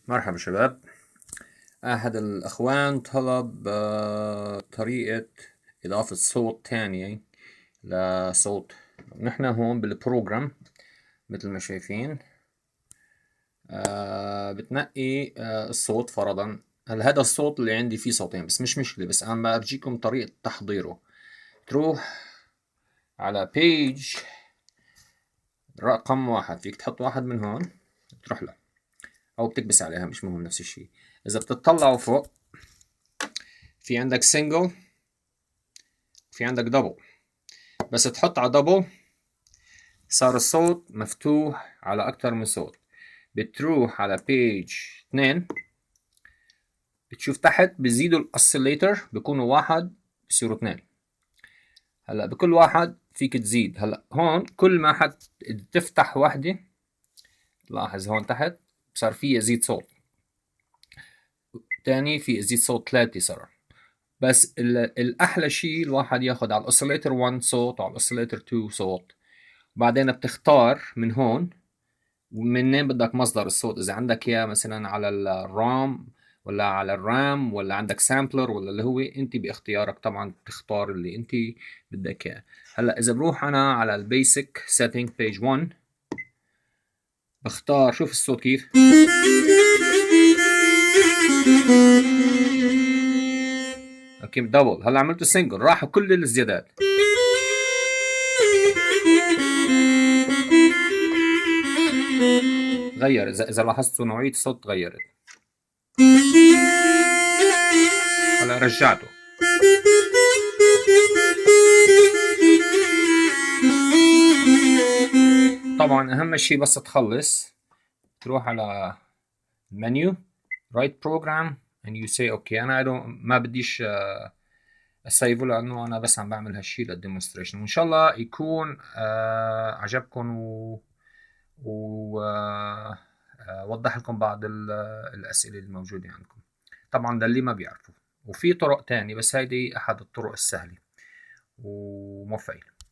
مرحبا شباب. أحد الأخوان طلب طريقة إضافة صوت تانية لصوت. نحن هون بالبروجرام مثل ما شايفين بتنقي الصوت. فرضا هذا الصوت اللي عندي فيه صوتين بس مش مشكلة، بس أنا برجيكم طريقة تحضيره. تروح على بيج رقم 1، فيك تحط واحد من هون تروح له او بتكبس عليها، مش مهم، نفس الشيء. اذا بتطلعوا فوق في عندك سنجل، في عندك دبل. بس تحط على دبل صار الصوت مفتوح على اكتر من صوت. بتروح على بيج 2، بتشوف تحت بزيدوا الاوسيليتر، بيكونوا واحد بصيروا 2. هلا بكل واحد فيك تزيد. هلا هون كل ما حد تفتح وحده، لاحظ هون تحت صار في يزيد صوت، تاني في يزيد صوت 3 صار. بس الأحلى شيء الواحد ياخد على الأوسيليتر 1 صوت وعلى الأوسيليتر 2 صوت. وبعدين بتختار من هون منين بدك مصدر الصوت، إذا عندك إياه مثلا على الرام ولا على الرام ولا عندك سامبلر ولا اللي هو أنت باختيارك. طبعا تختار اللي أنت بدك إياه. هلا إذا بروح أنا على البيسك سيتنج بيج 1، بختار، شوف الصوت كيف. اوكي دبل. هلا عملته سنجل، راحوا كل الزيادات. غير، اذا لاحظتوا نوعية الصوت تغيرت. هلا رجعته. طبعا اهم شيء بس تخلص تروح على المنيو رايت بروجرام and you say اوكي. انا ما بديش اسيفه لانه انا بس عم بعمل هالشيء للديمونستريشن، وان شاء الله يكون عجبكم ووضح لكم بعض الاسئله الموجوده عندكم. طبعا ده اللي ما بيعرفوا، وفي طرق تانية بس هيدي احد الطرق السهله. وموفقين.